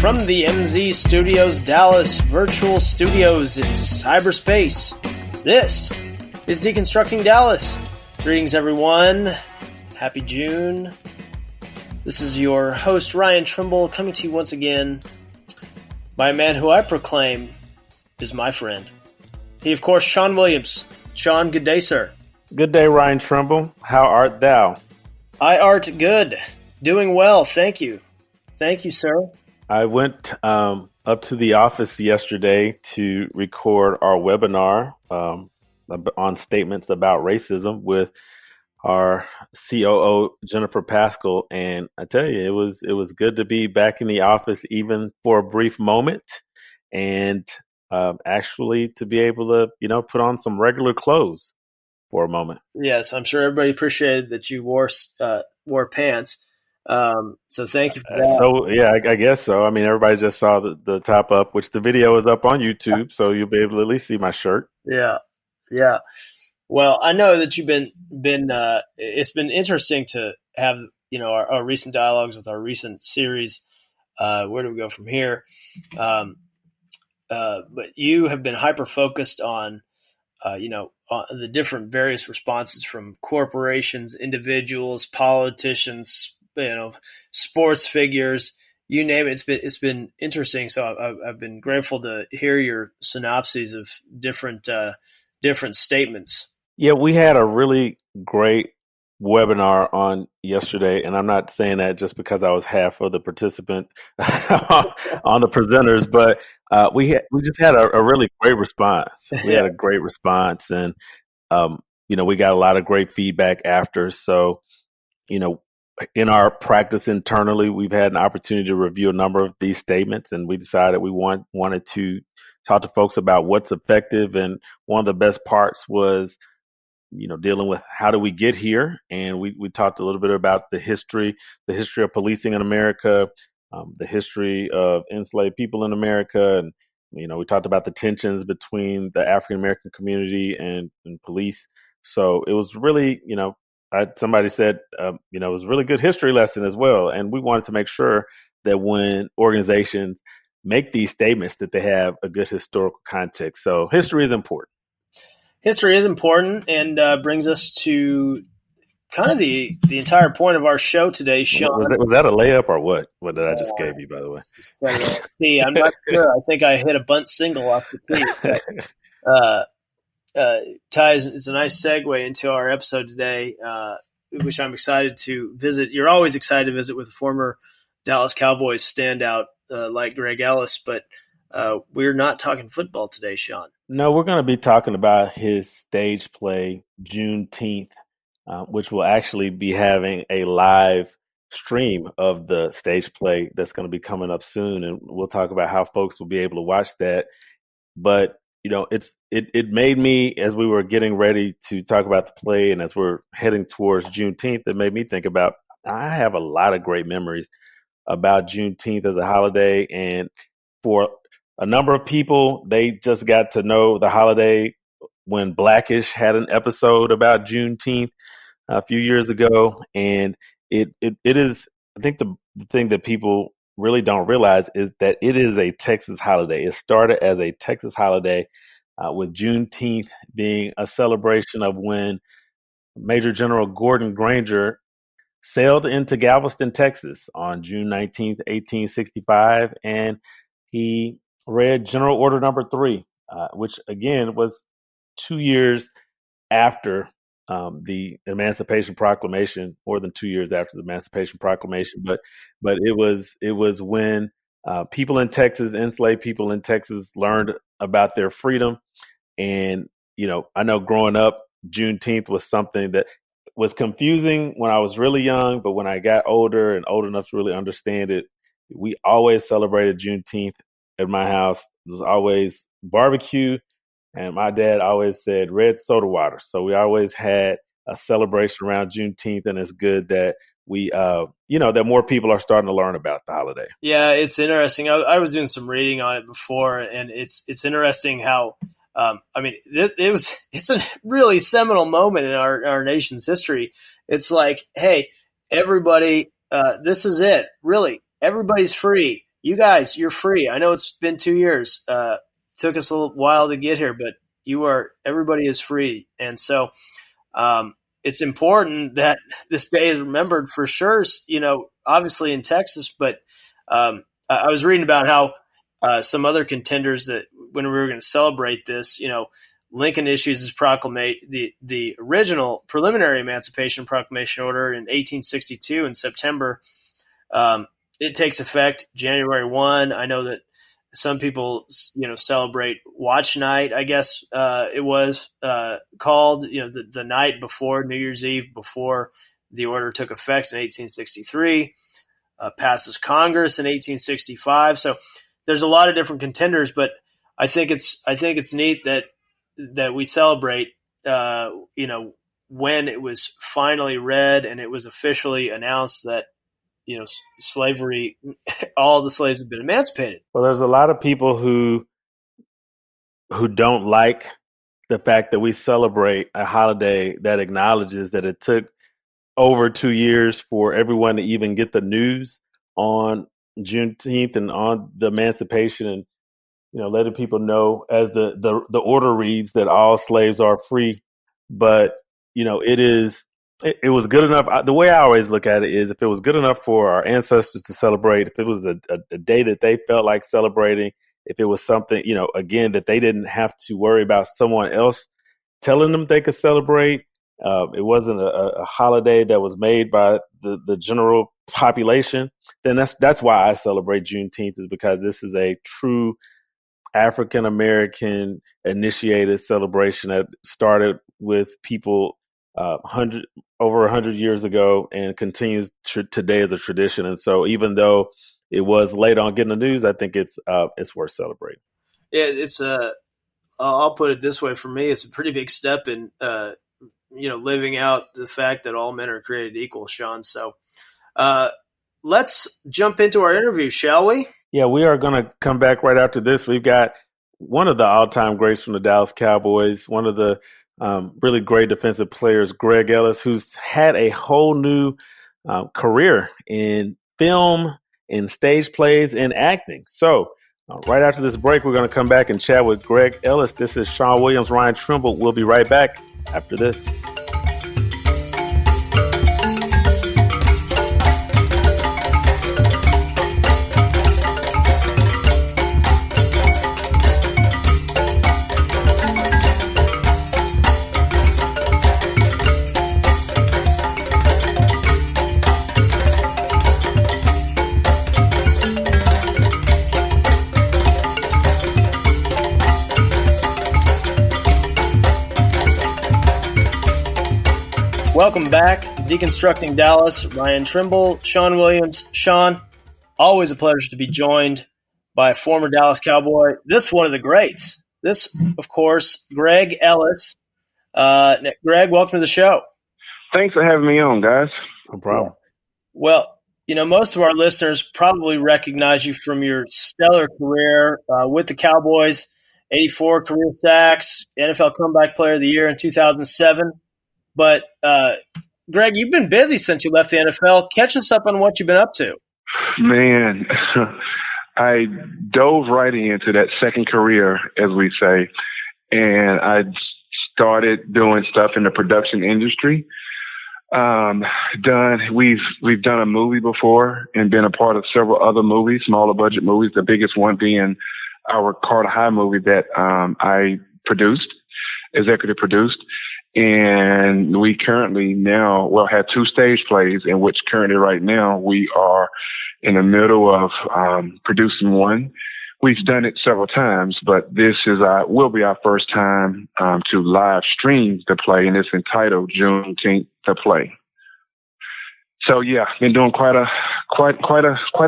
From the MZ Studios Dallas Virtual Studios in cyberspace, this is Deconstructing Dallas. Greetings, everyone. Happy June. This is your host, Ryan Trimble, coming to you once again by a man who I proclaim is my friend. He, of course, Shawn Williams. Shawn, good day, sir. Good day, Ryan Trimble. How art thou? I art good. Doing well, thank you. Thank you, sir. I went up to the office yesterday to record our webinar on statements about racism with our COO, Jennifer Pascal. And I tell you, it was good to be back in the office, even for a brief moment, and actually to be able to, put on some regular clothes for a moment. Yes, I'm sure everybody appreciated that you wore pants. So thank you for that. So yeah, I guess so. I mean, everybody just saw the top up, which the video is up on YouTube, so you'll be able to at least see my shirt. Yeah. Well, I know that you've been. It's been interesting to have our recent dialogues with our recent series. Where do we go from here? But you have been hyper focused on the different various responses from corporations, individuals, politicians, sports figures, you name it. It's been interesting. So I've been grateful to hear your synopses of different statements. Yeah, we had a really great webinar on yesterday, and I'm not saying that just because I was half of the participant on the presenters, but we just had a really great response. We had a great response, and we got a lot of great feedback after. So, in our practice internally, we've had an opportunity to review a number of these statements, and we decided we wanted to talk to folks about what's effective. And one of the best parts was, dealing with how do we get here. And we talked a little bit about the history of policing in America, the history of enslaved people in America. And, we talked about the tensions between the African-American community and police. So it was really, somebody said, it was a really good history lesson as well. And we wanted to make sure that when organizations make these statements that they have a good historical context. So history is important. History is important, and brings us to kind of the entire point of our show today, Shawn. Was that a layup or what? What did I just gave you, by the way? I'm not sure. I think I hit a bunt single off the tee. Ties is a nice segue into our episode today, which I'm excited to visit. You're always excited to visit with a former Dallas Cowboys standout like Greg Ellis, but we're not talking football today, Shawn. No, we're going to be talking about his stage play, Juneteenth, which will actually be having a live stream of the stage play that's going to be coming up soon. And we'll talk about how folks will be able to watch that. But, it made me, as we were getting ready to talk about the play and as we're heading towards Juneteenth, it made me think about, I have a lot of great memories about Juneteenth as a holiday. And for a number of people, they just got to know the holiday when Blackish had an episode about Juneteenth a few years ago. And it is, I think the thing that people really don't realize is that it is a Texas holiday. It started as a Texas holiday with Juneteenth being a celebration of when Major General Gordon Granger sailed into Galveston, Texas on June 19th, 1865. And he read General Order Number 3, which again was 2 years after the Emancipation Proclamation, more than 2 years after the Emancipation Proclamation. But it was when people in Texas, enslaved people in Texas, learned about their freedom. And I know growing up, Juneteenth was something that was confusing when I was really young, but when I got older and old enough to really understand it, we always celebrated Juneteenth at my house. It was always barbecue, and my dad always said red soda water. So we always had a celebration around Juneteenth, and it's good that we, that more people are starting to learn about the holiday. Yeah, it's interesting. I was doing some reading on it before, and it's interesting how, it's a really seminal moment in our nation's history. It's like, hey, everybody, this is it. Really, everybody's free. you guys, you're free. I know it's been 2 years. Took us a little while to get here, but everybody is free. And so it's important that this day is remembered for sure, obviously in Texas, but I was reading about how some other contenders that when we were going to celebrate this, Lincoln issues his the original preliminary Emancipation Proclamation order in 1862 in September. It takes effect January 1. I know that some people, celebrate Watch Night, I guess it was called, the night before New Year's Eve, before the order took effect in 1863, passes Congress in 1865. So there's a lot of different contenders, but I think it's neat that we celebrate, when it was finally read and it was officially announced that, slavery, all the slaves have been emancipated. Well, there's a lot of people who don't like the fact that we celebrate a holiday that acknowledges that it took over 2 years for everyone to even get the news on Juneteenth and on the emancipation, and letting people know, as the order reads, that all slaves are free. But it was good enough. The way I always look at it is, if it was good enough for our ancestors to celebrate, if it was a day that they felt like celebrating, if it was something, again, that they didn't have to worry about someone else telling them they could celebrate. It wasn't a holiday that was made by the general population. Then that's why I celebrate Juneteenth, is because this is a true African American initiated celebration that started with people over 100 years ago and continues today as a tradition. And so, even though it was late on getting the news, I think it's worth celebrating. Yeah, I'll put it this way: for me, it's a pretty big step in living out the fact that all men are created equal, Shawn. So let's jump into our interview, shall we? Yeah, we are going to come back right after this. We've got one of the all-time greats from the Dallas Cowboys, one of the really great defensive players, Greg Ellis, who's had a whole new career in film, in stage plays, and acting. So right after this break, we're going to come back and chat with Greg Ellis. This is Shawn Williams, Ryan Trimble. We'll be right back after this. Welcome back. Deconstructing Dallas, Ryan Trimble, Shawn Williams. Shawn, always a pleasure to be joined by a former Dallas Cowboy. This one of the greats. This, of course, Greg Ellis. Greg, welcome to the show. Thanks for having me on, guys. No problem. Well, most of our listeners probably recognize you from your stellar career with the Cowboys, 84 career sacks, NFL Comeback Player of the Year in 2007. But, Greg, you've been busy since you left the NFL. Catch us up on what you've been up to. Man, I dove right into that second career, as we say, and I started doing stuff in the production industry. We've done a movie before and been a part of several other movies, smaller budget movies, the biggest one being our Carter High movie that I executive produced. And we currently now, have 2 stage plays, in which currently right now we are in the middle of producing one. We've done it several times, but this will be our first time to live stream the play, and it's entitled Juneteenth, the play. So yeah, been doing quite a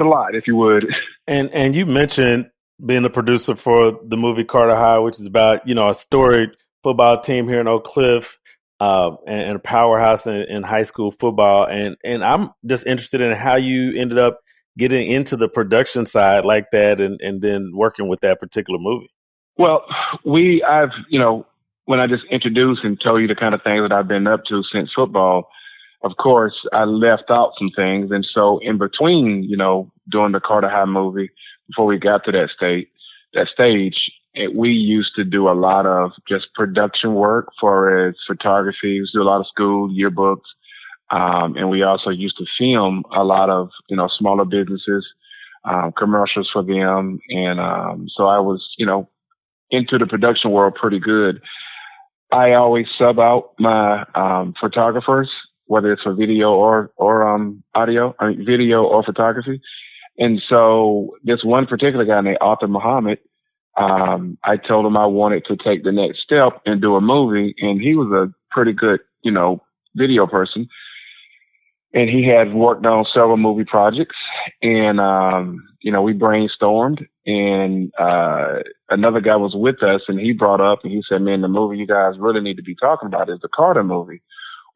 lot, if you would. And you mentioned being a producer for the movie Carter High, which is about a storied football team here in Oak Cliff, and a powerhouse in high school football. And I'm just interested in how you ended up getting into the production side like that, and then working with that particular movie. Well, when I just introduced and told you the kind of things that I've been up to since football, of course, I left out some things. And so in between, doing the Carter High movie, before we got to that stage, we used to do a lot of just production work for as photography. We used to do a lot of school yearbooks. And we also used to film a lot of, smaller businesses, commercials for them. And so I was, into the production world pretty good. I always sub out my photographers, whether it's for video or audio, video or photography. And so this one particular guy named Arthur Muhammad, I told him I wanted to take the next step and do a movie, and he was a pretty good, video person. And he had worked on several movie projects, and, we brainstormed, and another guy was with us, and he brought up, and he said, man, the movie you guys really need to be talking about is the Carter movie.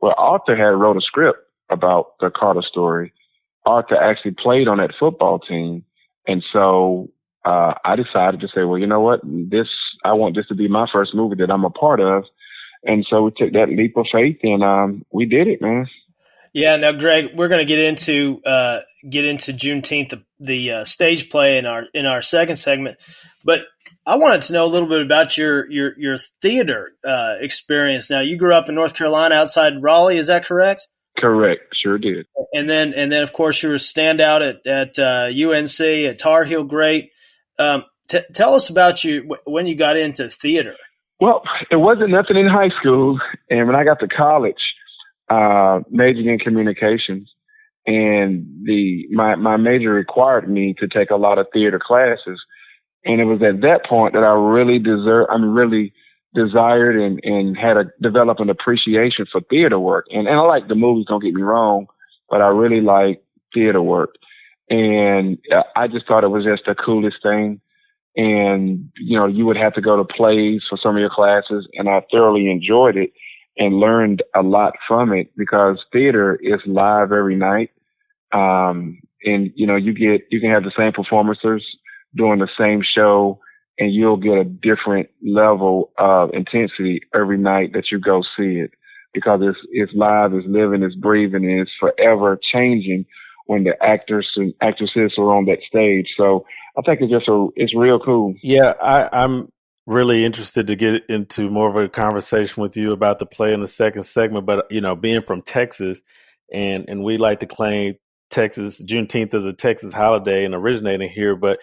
Well, Arthur had wrote a script about the Carter story. Arthur actually played on that football team. And so I decided to say, well, you know what? I want this to be my first movie that I'm a part of. And so we took that leap of faith, and we did it, man. Yeah. Now, Greg, we're going to get into Juneteenth, the stage play in our second segment, but I wanted to know a little bit about your theater experience. Now, you grew up in North Carolina, outside Raleigh. Is that correct? Correct. Sure did. And then of course, you were a standout at UNC, at Tar Heel Great. Tell us about when you got into theater. Well, it wasn't nothing in high school, and when I got to college, majored in communications, and my major required me to take a lot of theater classes, and it was at that point that I really desired and had developed an appreciation for theater work. And I like the movies, don't get me wrong, but I really like theater work, and I just thought it was just the coolest thing. And you would have to go to plays for some of your classes, and I thoroughly enjoyed it and learned a lot from it, because theater is live every night. And, you can have the same performers doing the same show, and you'll get a different level of intensity every night that you go see it, because it's live, it's living, it's breathing, and it's forever changing when the actors and actresses are on that stage. So I think it's real cool. Yeah, I'm really interested to get into more of a conversation with you about the play in the second segment. But, being from Texas, and we like to claim Juneteenth as a Texas holiday and originating here. But,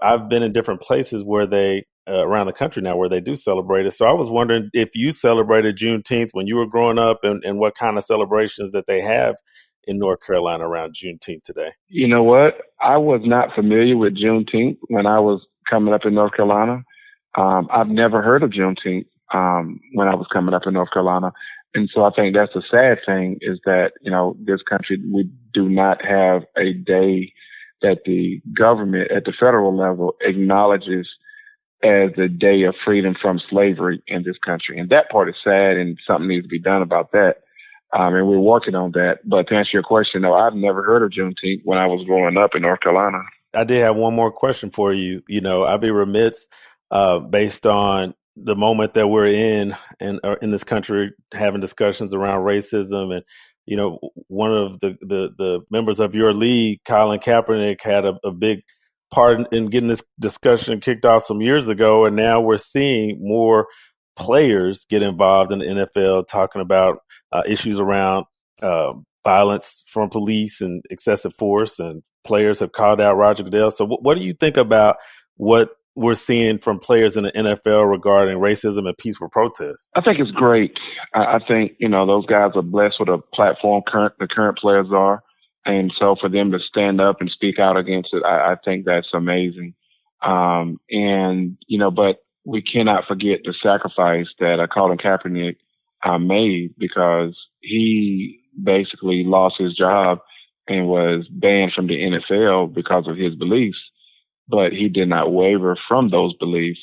I've been in different places where they around the country now where they do celebrate it. So I was wondering if you celebrated Juneteenth when you were growing up, and what kind of celebrations that they have in North Carolina around Juneteenth today. You know what? I was not familiar with Juneteenth when I was coming up in North Carolina. I've never heard of Juneteenth when I was coming up in North Carolina. And so I think that's the sad thing, is that, this country, we do not have a day that the government at the federal level acknowledges as the day of freedom from slavery in this country. And that part is sad, and something needs to be done about that. And we're working on that. But to answer your question, no, I've never heard of Juneteenth when I was growing up in North Carolina. I did have one more question for you. I'd be remiss, based on the moment that we're in this country, having discussions around racism. And, one of the members of your league, Colin Kaepernick, had a big part in getting this discussion kicked off some years ago. And now we're seeing more players get involved in the NFL, talking about issues around violence from police and excessive force, and players have called out Roger Goodell. So what do you think about what we're seeing from players in the NFL regarding racism and peaceful protest? I think it's great. I think, those guys are blessed with a platform, the current players are. And so for them to stand up and speak out against it, I think that's amazing. But we cannot forget the sacrifice that Colin Kaepernick made, because he basically lost his job and was banned from the NFL because of his beliefs, but he did not waver from those beliefs.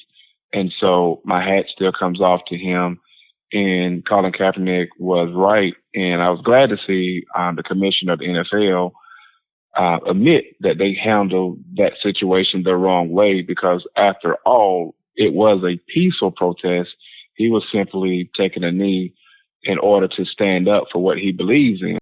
And so my hat still comes off to him, and Colin Kaepernick was right. And I was glad to see the commissioner of the NFL admit that they handled that situation the wrong way, because after all, it was a peaceful protest. He was simply taking a knee in order to stand up for what he believes in.